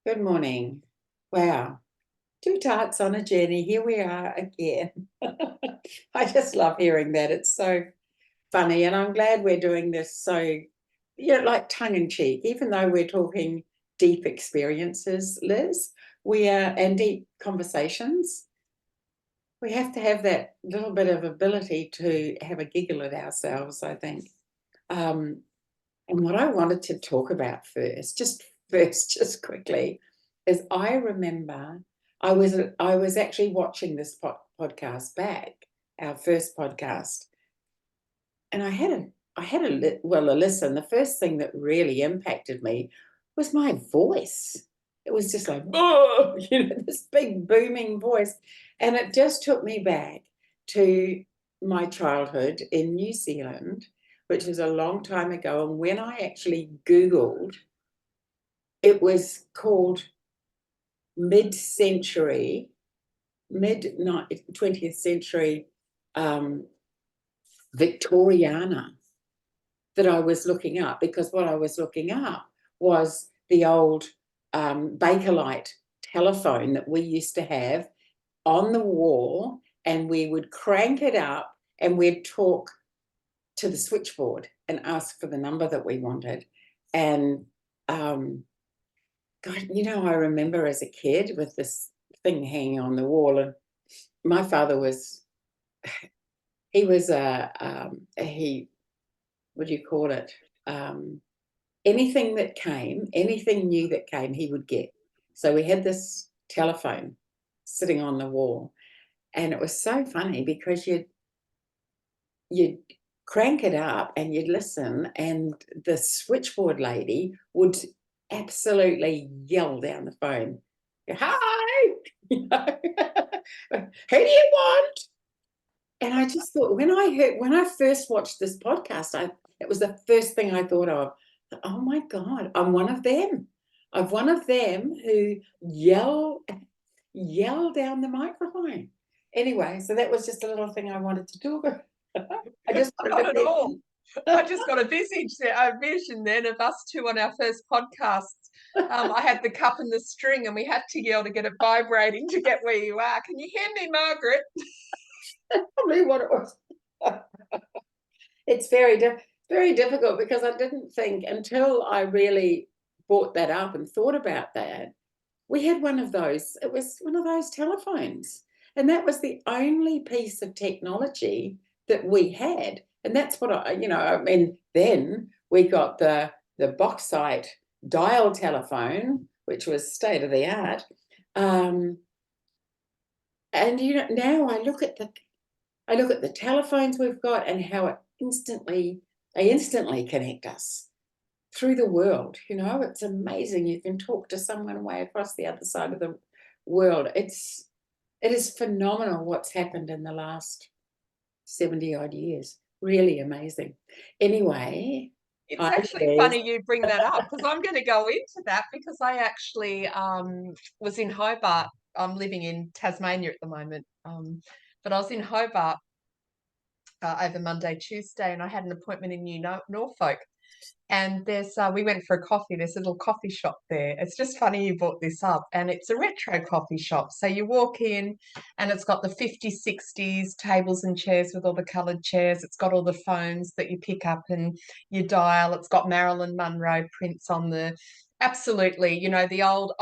Good morning. Wow, two tarts on a journey. Here we are again. I just love hearing that. It's so funny, and I'm glad we're doing this so, like tongue in cheek, even though we're talking deep experiences, Liz, we are, and deep conversations. We have to have that little bit of ability to have a giggle at ourselves, I think. Um, and what I wanted to talk about just quickly, is I remember I was actually watching this podcast back, our first podcast, and a listen. The first thing that really impacted me was my voice. It was just like, oh, this big booming voice, and it just took me back to my childhood in New Zealand, which was a long time ago. And when I actually Googled, it was called mid-century, mid 20th century um, Victoriana that I was looking up, because what I was looking up was the old Bakelite telephone that we used to have on the wall, and we would crank it up and we'd talk to the switchboard and ask for the number that we wanted. And God, I remember as a kid with this thing hanging on the wall, and my father was, he was he, what do you call it? Anything that came, anything new that came, he would get. So we had this telephone sitting on the wall, and it was so funny because you'd crank it up and you'd listen, and the switchboard lady would absolutely yell down the phone, "Hi, who do you want?" And I just thought, when I first watched this podcast, it was the first thing I thought of. Oh my God, I'm one of them. I'm one of them who yell down the microphone. Anyway, so that was just a little thing I wanted to talk about. I just wanted Not to at all. I mention. just got a vision then of us two on our first podcast. I had the cup and the string, and we had to yell to get it vibrating to get where you are. Can you hear me, Margaret? Probably what it was. It's very difficult, because I didn't think until I really brought that up and thought about that. We had one of those. It was one of those telephones, and that was the only piece of technology that we had. And that's what I mean. Then we got the bauxite dial telephone, which was state of the art. Um, and now I look at the telephones we've got, and how they instantly connect us through the world. It's amazing. You can talk to someone way across the other side of the world. It is phenomenal what's happened in the last 70 odd years. Really amazing. Anyway, It's hi actually Liz. funny you bring that up, because I'm going to go into that, because I actually was in Hobart. I'm living in Tasmania at the moment, but I was in Hobart over Monday, Tuesday, and I had an appointment in Norfolk. And we went for a coffee. There's a little coffee shop there. It's just funny you brought this up. And it's a retro coffee shop. So you walk in, and it's got the 50s, 60s tables and chairs with all the coloured chairs. It's got all the phones that you pick up and you dial. It's got Marilyn Monroe prints on absolutely, the old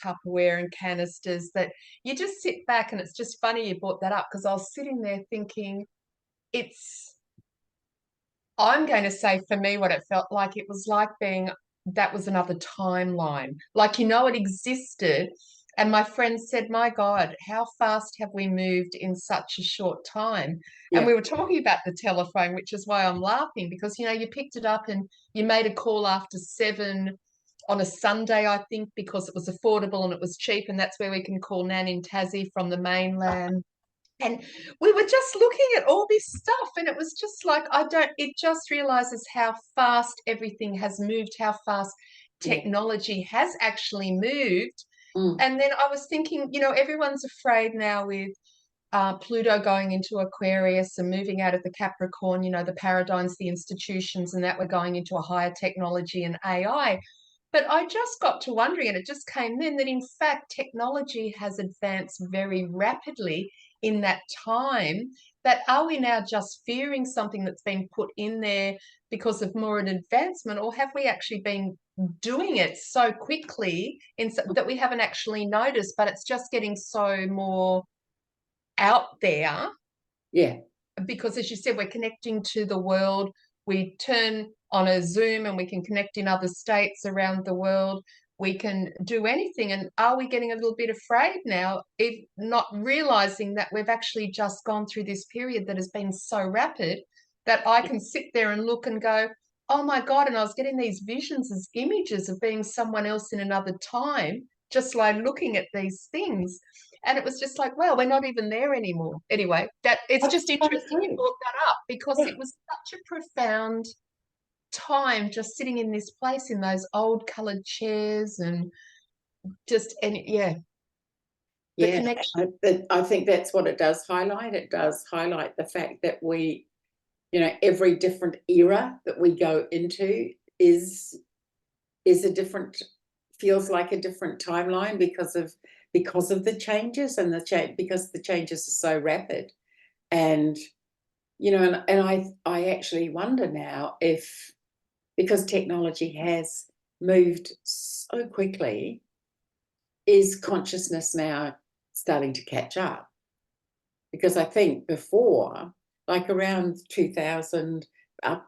Tupperware and canisters that you just sit back. And it's just funny you brought that up, because I was sitting there thinking, it's I'm going to say, for me, what it felt like, it was like that was another timeline. Like, it existed. And my friend said, my God, how fast have we moved in such a short time? And Yeah. we were talking about the telephone, which is why I'm laughing, because, you picked it up and you made a call after 7 on a Sunday, I think, because it was affordable and it was cheap. And that's where we can call Nan in Tassie from the mainland. And we were just looking at all this stuff, and it was just like, it just realizes how fast everything has moved, how fast Yeah. technology has actually moved. Mm. And then I was thinking, everyone's afraid now with Pluto going into Aquarius and moving out of the Capricorn, the paradigms, the institutions, and that we're going into a higher technology and AI. But I just got to wondering, and it just came then, that in fact technology has advanced very rapidly in that time. That are we now just fearing something that's been put in there because of more an advancement, or have we actually been doing it so quickly that we haven't actually noticed, but it's just getting so more out there? Yeah. Because as you said, we're connecting to the world. We turn on a Zoom and we can connect in other states around the world. We can do anything. And are we getting a little bit afraid now, if not realizing that we've actually just gone through this period that has been so rapid that I can sit there and look and go, oh my God, and I was getting these visions as images of being someone else in another time, just like looking at these things. And it was just like, well, we're not even there anymore. Anyway, that it's That's just so interesting you true. brought that up because Yeah. it was such a profound time just sitting in this place in those old colored chairs and just, and yeah, the Yeah, connection. I think that's what it does highlight. It does highlight the fact that we, every different era that we go into is a different, feels like a different timeline because of the changes and because the changes are so rapid. And I actually wonder now if, because technology has moved so quickly, is consciousness now starting to catch up? Because I think before, like around 2000,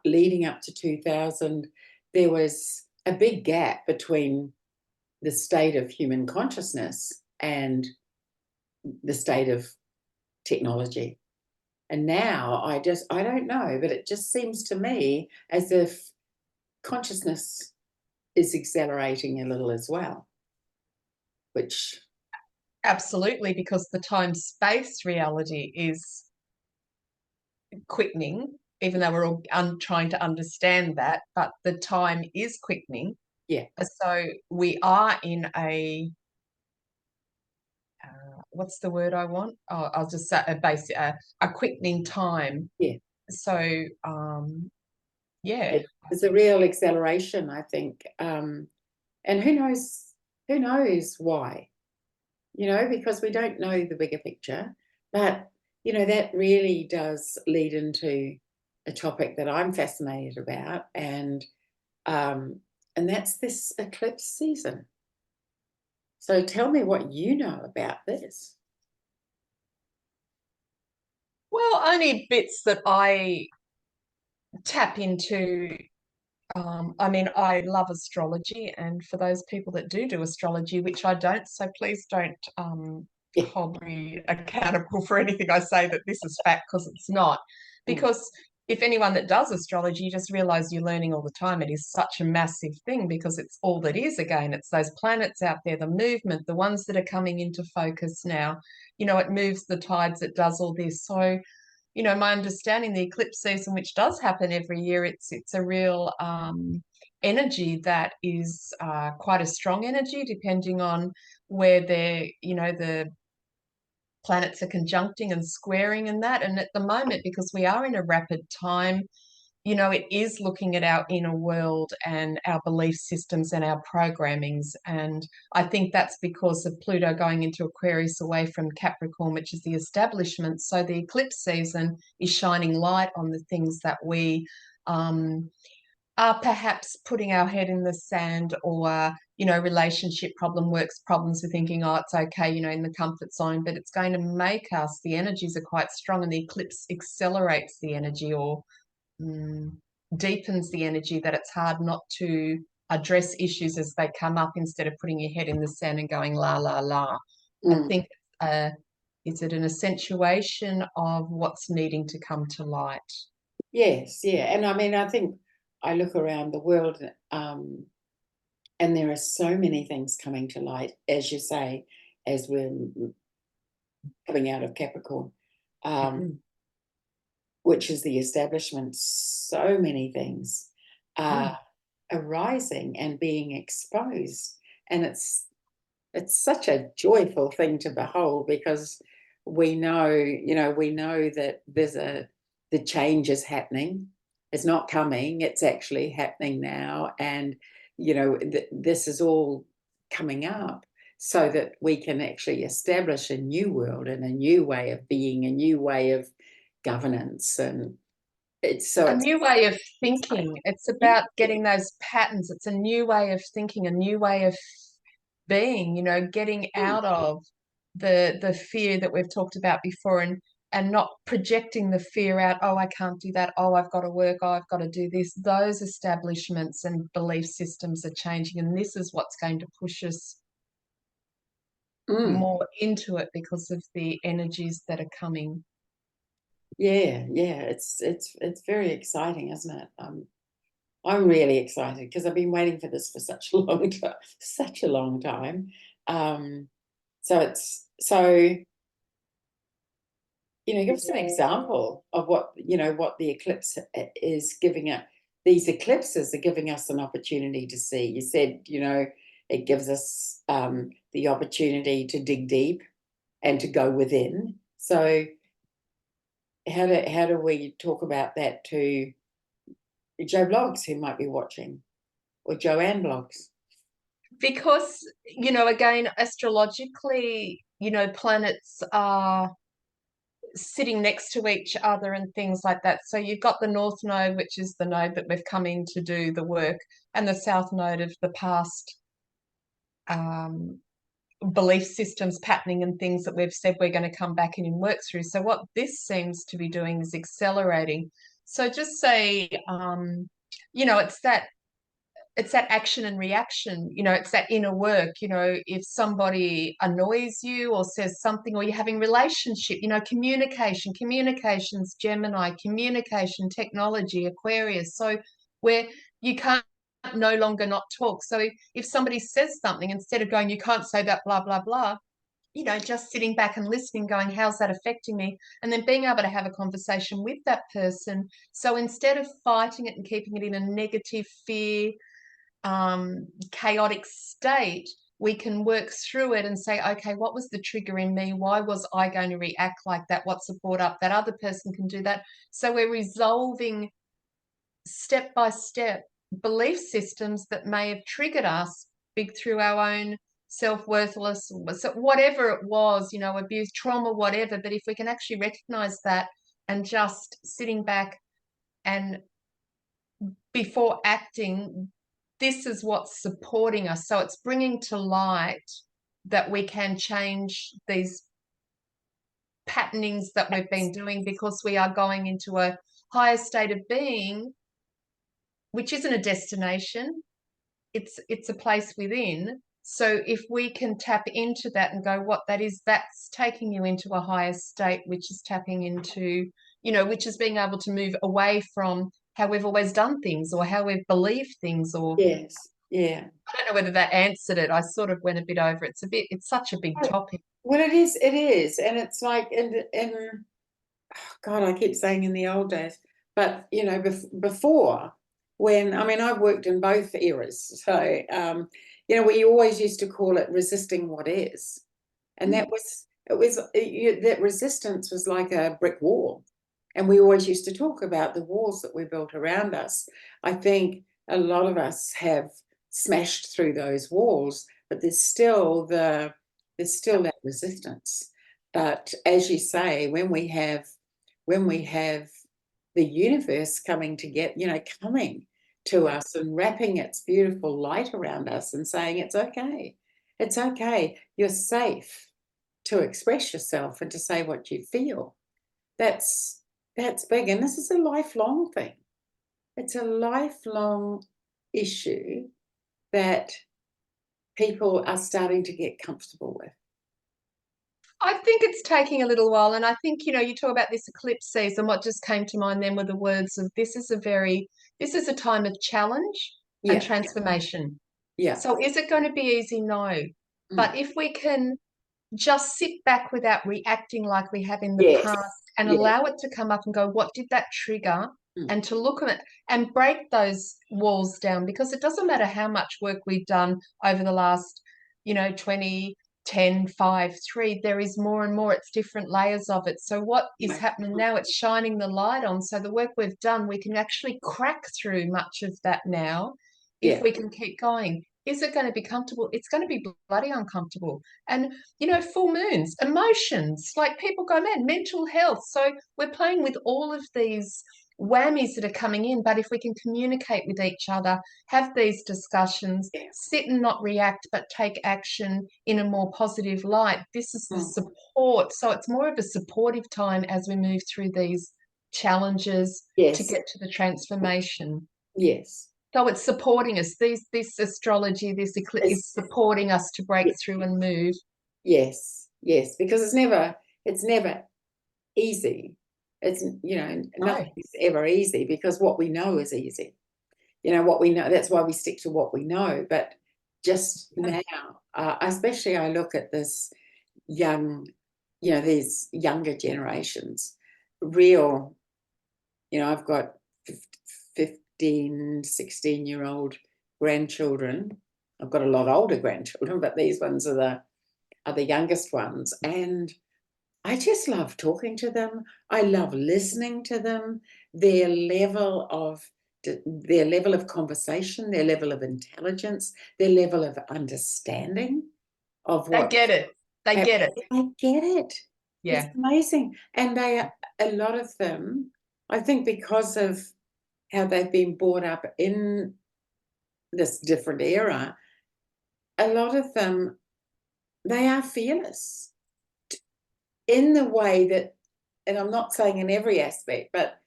leading up to 2000, there was a big gap between the state of human consciousness and the state of technology. And now I don't know, but it just seems to me as if consciousness is accelerating a little as well, which, Absolutely, because the time space reality is quickening, even though we're all trying to understand that, but the time is quickening. yeah, So we are in a what's the word I want? Oh, I'll just say a quickening time. yeah, So yeah, it's a real acceleration, I think. And who knows why, because we don't know the bigger picture. But, that really does lead into a topic that I'm fascinated about. And that's this eclipse season. So tell me what you know about this. well, only bits that I tap into. I mean, I love astrology, and for those people that do astrology, which I don't, so please don't Yeah. hold me accountable for anything I say that this is fact, because it's not. Mm, Because if anyone that does astrology, you just realize you're learning all the time. It is such a massive thing because it's all that is again. It's those planets out there, the movement, the ones that are coming into focus now. It moves the tides, it does all this. So my understanding, the eclipse season, which does happen every year, it's a real energy that is quite a strong energy, depending on where the planets are conjuncting and squaring and that. And at the moment, because we are in a rapid time, it is looking at our inner world and our belief systems and our programmings. And I think that's because of Pluto going into Aquarius away from Capricorn, which is the establishment. So the eclipse season is shining light on the things that we are perhaps putting our head in the sand, or relationship works problems, we're thinking, oh, it's okay, in the comfort zone, but it's going to make us, the energies are quite strong, and the eclipse accelerates the energy, or deepens the energy, that it's hard not to address issues as they come up instead of putting your head in the sand and going la la la. I mm. think is it an accentuation of what's needing to come to light? Yes, yeah. And I mean, I think I look around the world, and there are so many things coming to light, as you say, as we're coming out of Capricorn, um, which is the establishment. So many things are arising and being exposed. And it's such a joyful thing to behold, because we know that the change is happening, It's not coming, it's actually happening now. And, this is all coming up so that we can actually establish a new world and a new way of being, a new way of governance. And it's A new way of thinking. It's about getting those patterns. It's a new way of thinking, a new way of being, getting out of the fear that we've talked about before, and not projecting the fear out. Oh, I can't do that. Oh, I've got to work. Oh, I've got to do this. Those establishments and belief systems are changing, and this is what's going to push us Mm. more into it because of the energies that are coming. Yeah, it's very exciting, isn't it? I'm really excited because I've been waiting for this for such a long time, such a long time. So give us an example of what the eclipse is giving it. These eclipses are giving us an opportunity to see. You said, it gives us the opportunity to dig deep and to go within. So how do we talk about that to Joe Blogs who might be watching, or Joanne Blogs? Because, again, astrologically, planets are sitting next to each other and things like that. So you've got the North Node, which is the node that we've come in to do the work, and the South Node of the past belief systems, patterning, and things that we've said we're going to come back in and work through. So what this seems to be doing is accelerating. So just say, it's that action and reaction, it's that inner work. If somebody annoys you or says something, or you're having relationship, communications, Gemini, communication, technology, Aquarius. So where you can't no longer not talk. So if somebody says something, instead of going, you can't say that, blah, blah, blah, just sitting back and listening, going, how's that affecting me? And then being able to have a conversation with that person. So instead of fighting it and keeping it in a negative fear, chaotic state, we can work through it and say, okay, what was the trigger in me? Why was I going to react like that? What's brought up? That other person can do that. So we're resolving step by step belief systems that may have triggered us big through our own self-worthless, so whatever it was, abuse, trauma, whatever. But if we can actually recognize that and just sitting back and before acting, this is what's supporting us. So it's bringing to light that we can change these patternings that we've been doing, because we are going into a higher state of being, which isn't a destination. It's a place within. So if we can tap into that and go, what that is, that's taking you into a higher state, which is tapping into, which is being able to move away from how we've always done things or how we've believed things. Or Yes, yeah. I don't know whether that answered it. I sort of went a bit over. It's such a big topic. Well, it is, and it's like in God, I keep saying in the old days, but before, when I've worked in both eras, so we always used to call it resisting what is, and that resistance was like a brick wall, and we always used to talk about the walls that we built around us. I think a lot of us have smashed through those walls, but there's still that resistance. But as you say, when we have the universe coming to coming to us and wrapping its beautiful light around us and saying, it's okay, you're safe to express yourself and to say what you feel. That's big. And this is a lifelong thing. It's a lifelong issue that people are starting to get comfortable with. I think it's taking a little while. And I think, you talk about this eclipse season, what just came to mind then were the words of, this is a time of challenge and transformation. Yeah. So is it going to be easy? No. But if we can just sit back without reacting like we have in the past and allow it to come up and go, what did that trigger? And to look at it and break those walls down, because it doesn't matter how much work we've done over the last, 20, 10, 5, 3, there is more and more. It's different layers of it. So what is Right. happening now? It's shining the light on. So the work we've done, we can actually crack through much of that now if Yeah. we can keep going. Is it going to be comfortable? It's going to be bloody uncomfortable. And, you know, full moons, emotions, like people go mad, mental health. So we're playing with all of these whammies that are coming in. But if we can communicate with each other, have these discussions, Yeah. sit and not react, but take action in a more positive light. This is the Mm. support. So it's more of a supportive time as we move through these challenges to Yes. get to the transformation. Yes. So it's supporting us. This astrology, this eclipse is supporting us to break through and move. Yes. Yes. Because it's never easy. It's, you know, nothing's ever easy because what we know is easy. You know, what we know, that's why we stick to what we know. But just now, especially I look at this young, you know, these younger generations, real, you know, I've got 15, 16-year-old grandchildren. I've got a lot older grandchildren, but these ones are the youngest ones. And I just love talking to them. I love listening to them. Their level of conversation, their level of intelligence, their level of understanding of They what get it. They get it. I get it. Yeah. It's amazing. And a lot of them, I think because of how they've been brought up in this different era, a lot of them, they are fearless in the way that, and I'm not saying in every aspect, but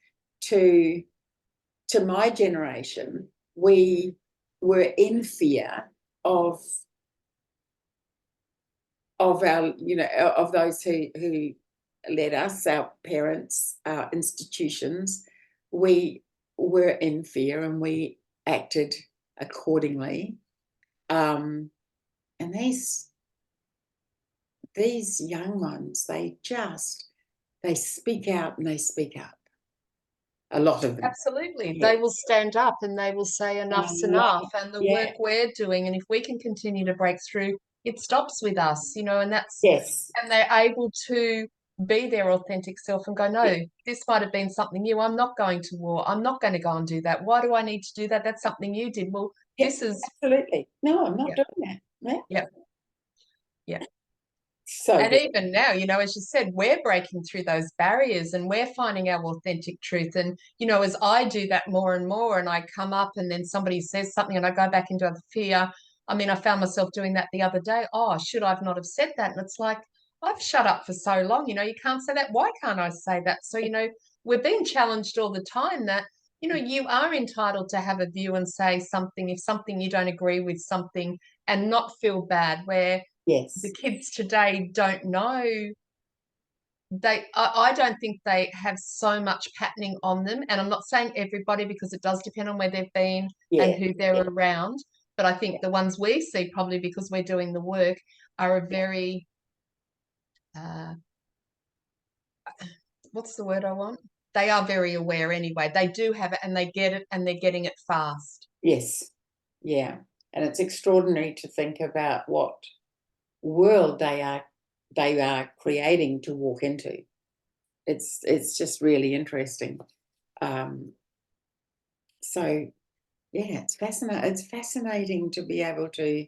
to my generation, we were in fear of our, you know, of those who led us, our parents, our institutions. We were in fear and we acted accordingly. And these young ones, they speak out and they speak up. A lot of them. Absolutely. Yeah. They will stand up and they will say enough's enough. And the work we're doing, and if we can continue to break through, it stops with us, you know, and that's, Yes. and they're able to be their authentic self and go, no, this might have been something new. I'm not going to war. I'm not going to go and do that. Why do I need to do that? That's something you did. Well, this is absolutely. No, I'm not doing that. Yeah. Yep. Yeah. So And good. even now, you know, as you said, we're breaking through those barriers and we're finding our authentic truth. And, you know, as I do that more and more and I come up and then somebody says something and I go back into the fear. I mean, I found myself doing that the other day. Oh, should I have not have said that? And it's like, I've shut up for so long, you know, you can't say that. Why can't I say that? So, you know, we're being challenged all the time that, you know, you are entitled to have a view and say something, if something you don't agree with something, and not feel bad, where the kids today don't know. I don't think they have so much patterning on them. And I'm not saying everybody, because it does depend on where they've been and who they're around. But I think the ones we see, probably because we're doing the work, are a very, what's the word I want? They are very aware anyway. They do have it and they get it and they're getting it fast. Yes. Yeah. And it's extraordinary to think about what world they are creating to walk into. It's just really interesting. So yeah, it's fascinating to be able to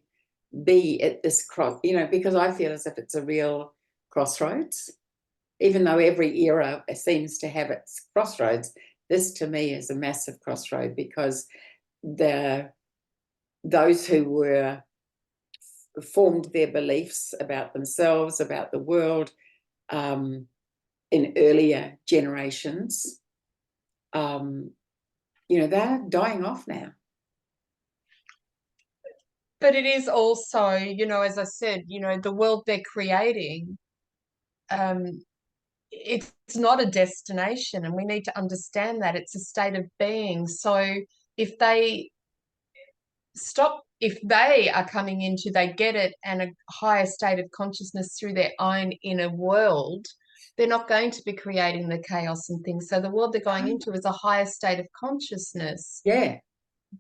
be at this cross, you know, because I feel as if it's a real crossroads. Even though every era seems to have its crossroads, this to me is a massive crossroad because those who formed their beliefs about themselves, about the world, in earlier generations, you know, they're dying off now. But it is also, you know, as I said, you know, the world they're creating, it's not a destination, and we need to understand that it's a state of being. So if they are coming into, they get it, and a higher state of consciousness through their own inner world, they're not going to be creating the chaos and things. So the world they're going into is a higher state of consciousness. Yeah.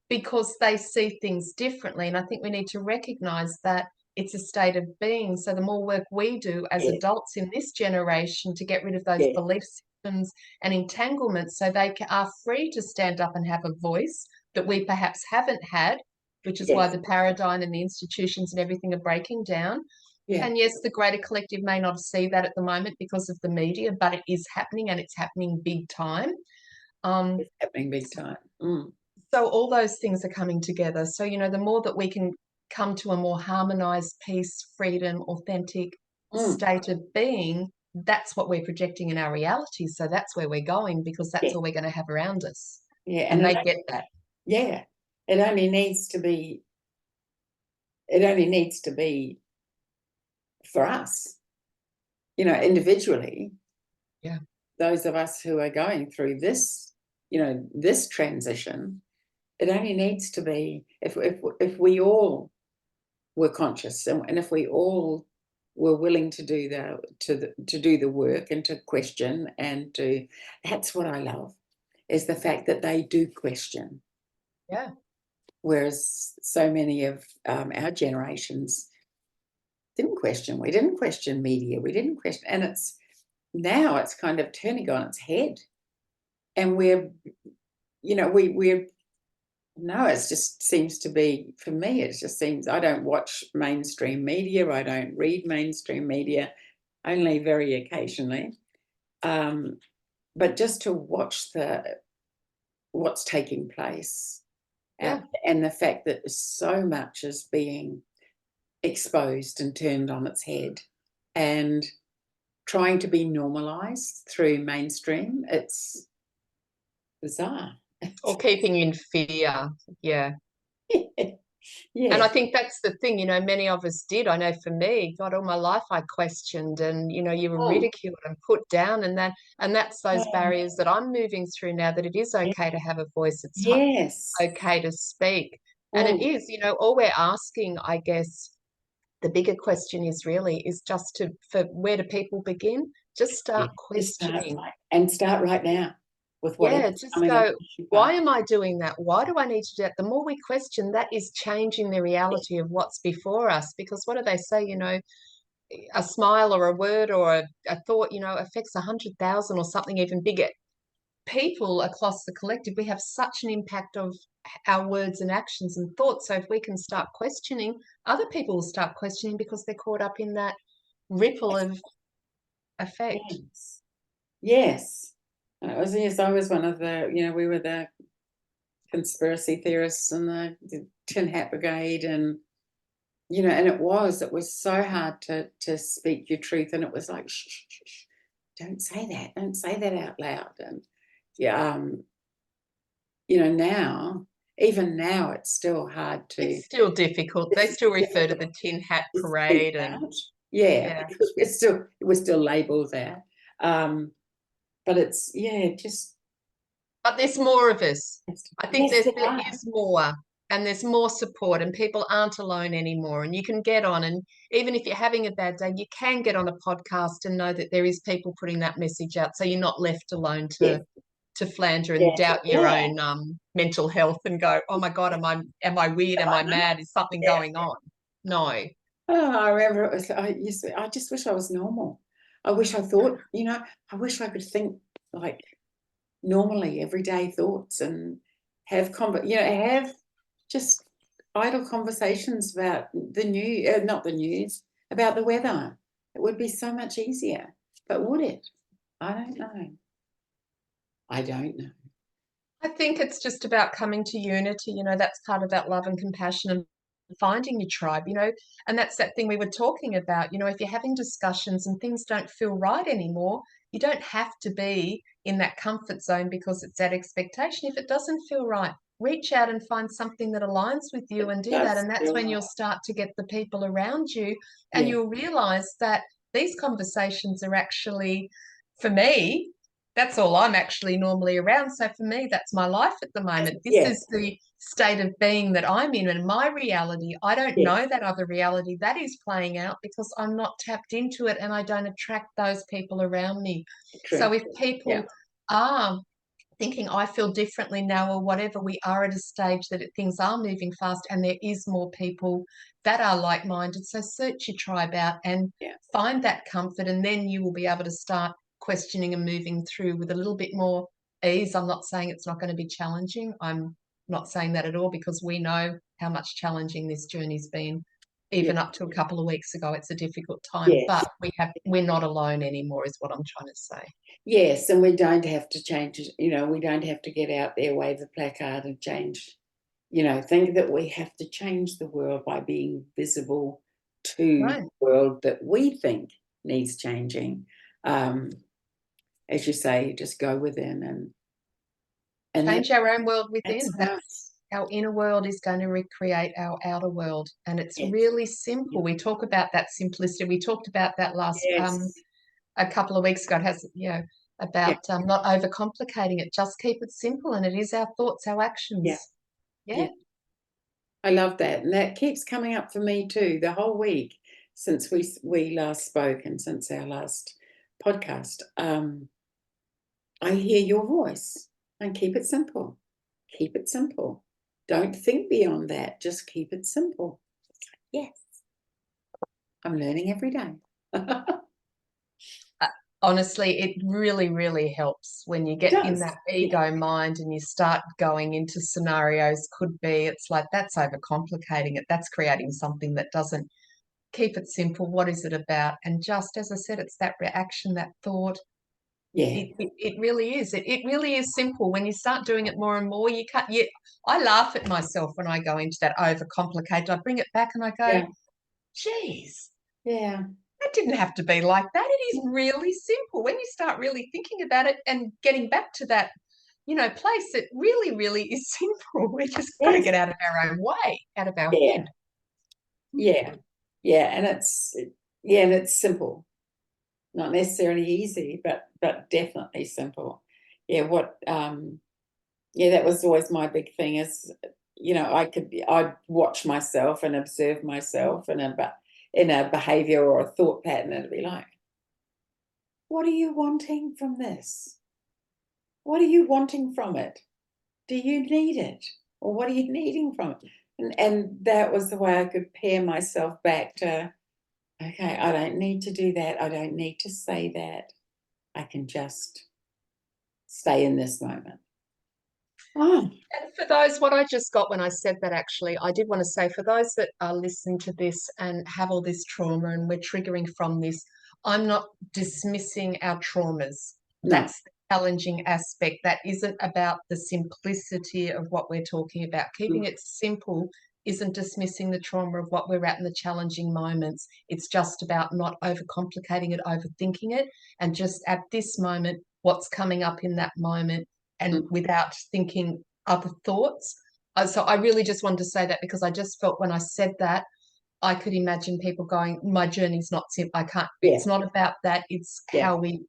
Because they see things differently. And I think we need to recognize that it's a state of being. So the more work we do as Yeah. adults in this generation to get rid of those Yeah. belief systems and entanglements, so they are free to stand up and have a voice that we perhaps haven't had, which is why Yes. the paradigm and the institutions and everything are breaking down. Yeah. And yes, the greater collective may not see that at the moment because of the media, but it is happening, and it's happening big time. It's happening big time. Mm. So all those things are coming together. So, the more that we can come to a more harmonized peace, freedom, authentic state of being, that's what we're projecting in our reality. So that's where we're going, because that's Yeah. all we're going to have around us. Yeah. And they get that. Yeah. It only needs to be for us, individually. Yeah. Those of us who are going through this, this transition, it only needs to be if we all were conscious, and if we all were willing to do the work and to question and to, that's what I love, is the fact that they do question. Yeah. Whereas so many of our generations didn't question. We didn't question media. We didn't question, and now it's kind of turning on its head, and we're no, it just seems to be, for me, it just seems, I don't watch mainstream media. I don't read mainstream media, only very occasionally. But just to watch what's taking place, Yeah. and the fact that so much is being exposed and turned on its head and trying to be normalized through mainstream, it's bizarre. Or keeping in fear. Yeah. Yeah. And I think that's the thing, many of us did. I know for me, God, all my life I questioned, and you were ridiculed and put down, and that's those barriers that I'm moving through now, that it is okay to have a voice. It's Yes. okay to speak. And it is, all we're asking, I guess, the bigger question is just for where do people begin? Just start questioning. And start right now with Yeah, whatever's just coming up. go, why am I doing that? Why do I need to do that? The more we question, that is changing the reality of what's before us. Because what do they say? A smile or a word or a thought, affects 100,000 or something even bigger people across the collective. We have such an impact of our words and actions and thoughts. So if we can start questioning, other people will start questioning because they're caught up in that ripple of effect. Yes. Yes. And I was one of the, we were the conspiracy theorists and the Tin Hat Brigade, and and it was so hard to speak your truth, and it was like, shh, shh, shh, shh, don't say that out loud. And yeah, even now it's still hard to. It's still difficult. They still refer to the Tin Hat Parade, and because we're still labeled that. But it's just. But there's more of us. I think Yes, there is more, and there's more support, and people aren't alone anymore. And you can get on, and even if you're having a bad day, you can get on a podcast and know that there is people putting that message out, so you're not left alone to flander and doubt your own mental health and go, oh my God, am I weird? Am I mad? Is something going on? No. Oh, I remember it was. I just wish I was normal. I wish I thought. I wish I could think like normally, everyday thoughts, and have have just idle conversations about not the news, about the weather. It would be so much easier. But would it? I don't know. I think it's just about coming to unity. That's part of that love and compassion and finding your tribe, and that's that thing we were talking about. If you're having discussions and things don't feel right anymore, you don't have to be in that comfort zone because it's that expectation. If it doesn't feel right, reach out and find something that aligns with you and do that. And that's when you'll start to get the people around you, and you'll realize that these conversations are actually, for me, that's all I'm actually normally around. So for me, that's my life at the moment. This is the state of being that I'm in, and my reality. I don't know that other reality that is playing out because I'm not tapped into it, and I don't attract those people around me. True. So if people are thinking I feel differently now or whatever, we are at a stage that things are moving fast and there is more people that are like-minded. So search your tribe out and Yeah. find that comfort, and then you will be able to start questioning and moving through with a little bit more ease. I'm not saying it's not going to be challenging. I'm not saying that at all, because we know how much challenging this journey's been. Yeah. Even up to a couple of weeks ago, it's a difficult time, Yes. but we're not alone anymore, is what I'm trying to say. Yes, and we don't have to change it, we don't have to get out there, wave the placard and change, think that we have to change the world by being visible to Right. the world that we think needs changing. As you say, just go within and Change our own world that's within. right. That's our inner world is going to recreate our outer world. And it's Yes. really simple. We talk about that simplicity. We talked about that Yes. a couple of weeks ago. It has, Yeah. about not overcomplicating it. Just keep it simple. And it is our thoughts, our Yeah. actions. Yeah. Yeah. I love that, and that keeps coming up for me too, the whole week since we last spoke and since our last podcast. I hear your voice, and keep it simple. Keep it simple. Don't think beyond that. Just keep it simple. Yes, I'm learning every day. Honestly, it really, really helps when you It get in does. that Yeah. ego mind and you start going into scenarios. Could be, it's like that's overcomplicating it. That's creating something that doesn't. Keep it simple. What is it about? And just as I said, it's that reaction, that thought. Yeah. It really is. It really is simple. When you start doing it more and more, you can't. I laugh at myself when I go into that overcomplicated. I bring it back and I go, Yeah. geez, Yeah. that didn't have to be like that. It is really simple. When you start really thinking about it and getting back to that, place, it really, really is simple. We just got to Yes. get out of our own way, out of our Yeah. head. Yeah. Yeah. And it's simple. Not necessarily easy, but definitely simple. Yeah. That was always my big thing is, I'd watch myself and observe myself in a behavior or a thought pattern, and it'd be like, what are you wanting from this? What are you wanting from it? Do you need it? Or what are you needing from it? And that was the way I could pair myself back to, okay, I don't need to do that. I don't need to say that. I can just stay in this moment. Oh, And for those, what I just got when I said that, actually, I did want to say for those that are listening to this and have all this trauma and we're triggering from this, I'm not dismissing our traumas. no. That's the challenging aspect. That isn't about the simplicity of what we're talking about. Keeping it simple isn't dismissing the trauma of what we're at in the challenging moments. It's just about not overcomplicating it, overthinking it, and just at this moment, what's coming up in that moment, and without thinking other thoughts. So I really just wanted to say that because I just felt when I said that, I could imagine people going, my journey's not simple. I can't, Yeah. it's not about that. It's Yeah. how we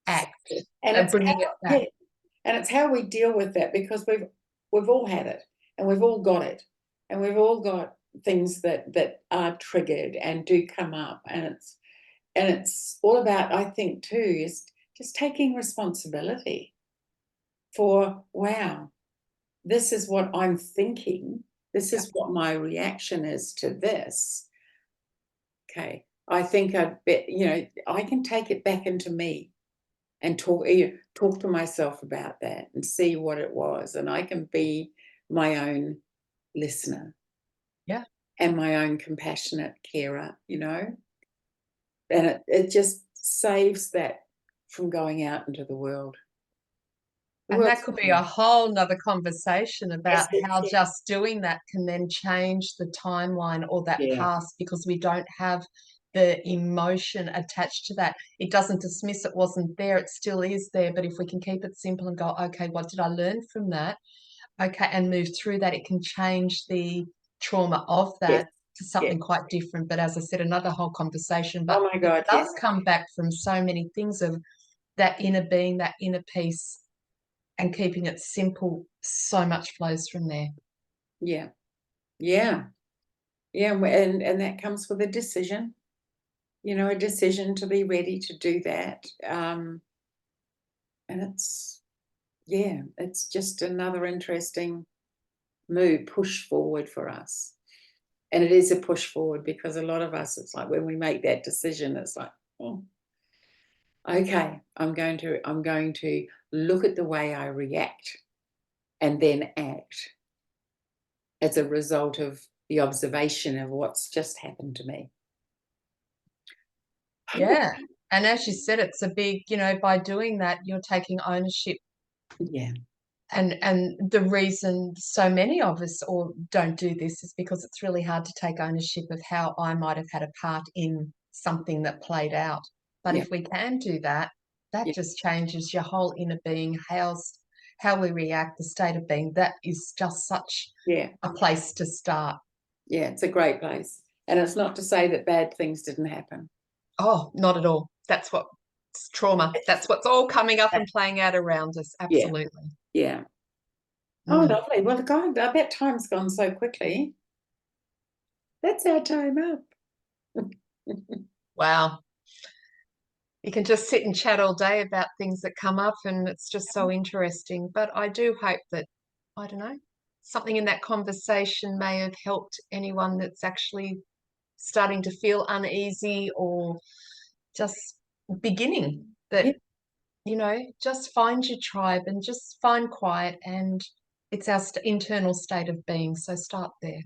act And and it's bringing it back. and it's how we deal with that, because we've all had it, and we've all got it, and we've all got things that are triggered and do come up, and it's all about, I think too, is just taking responsibility for, wow, this is what I'm thinking, this is what my reaction is to this. Okay, I think I can take it back into me and talk to myself about that and see what it was, and I can be my own listener. Yeah. And my own compassionate carer, and it just saves that from going out into the world. And that could be a whole nother conversation about how Yeah. just doing that can then change the timeline or that Yeah. past, because we don't have the emotion attached to that. It doesn't dismiss it wasn't there, it still is there. But if we can keep it simple and go, okay, what did I learn from that? Okay, and move through that, it can change the trauma of Yes. that to something quite different. But as I said, another whole conversation. But Oh my it God, does yes. come back from so many things of that inner being, that inner peace, and keeping it simple. So much flows from there. Yeah. Yeah. Yeah, and that comes with a decision, a decision to be ready to do that, and yeah, it's just another interesting move, push forward for us. And it is a push forward because a lot of us, it's like when we make that decision, it's like, oh, okay, I'm going to look at the way I react and then act as a result of the observation of what's just happened to me. Yeah. And as you said, it's a big, by doing that, you're taking ownership. Yeah, And the reason so many of us or don't do this is because it's really hard to take ownership of how I might have had a part in something that played out. But yeah, if we can do that, that yeah, just changes your whole inner being, how we react, the state of being. That is just such yeah, a place to start. yeah. It's a great place. And it's not to say that bad things didn't happen. Oh, not at all. That's what it's trauma. That's what's all coming up and playing out around us. Yeah, Absolutely. yeah. Oh, Mm. lovely. Well, God, I bet time's gone so quickly. That's our time up. Wow. You can just sit and chat all day about things that come up, and it's just so interesting. But I do hope that, I don't know, something in that conversation may have helped anyone that's actually starting to feel uneasy or just beginning Yeah, that, just find your tribe and just find quiet, and it's our internal state of being. So start there.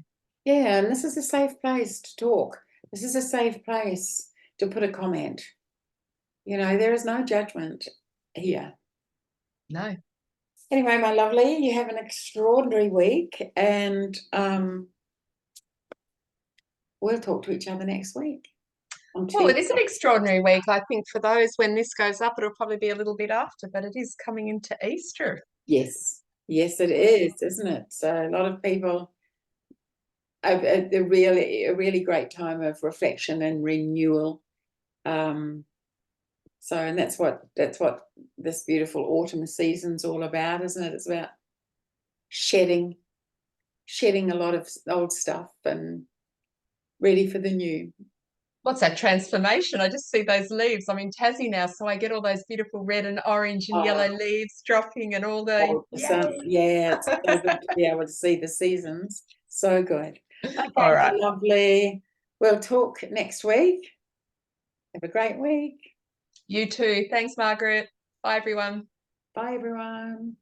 yeah, and this is a safe place to talk. This is a safe place to put a comment. There is no judgment here. No. Anyway, my lovely, you have an extraordinary week, and we'll talk to each other next week. Well, it is an extraordinary week. I think for those, when this goes up, it'll probably be a little bit after, but it is coming into Easter. Yes, yes, it is, isn't it? So a lot of people, a really great time of reflection and renewal. And that's what this beautiful autumn season's all about, isn't it? It's about shedding a lot of old stuff and ready for the new. What's that transformation? I just see those leaves. I'm in Tassie now, so I get all those beautiful red and orange and yellow leaves dropping and all the, The sun, yeah, it's so good to be able to see the seasons. So good. All Okay, right. lovely. We'll talk next week. Have a great week. You too. Thanks, Margaret. Bye, everyone. Bye, everyone.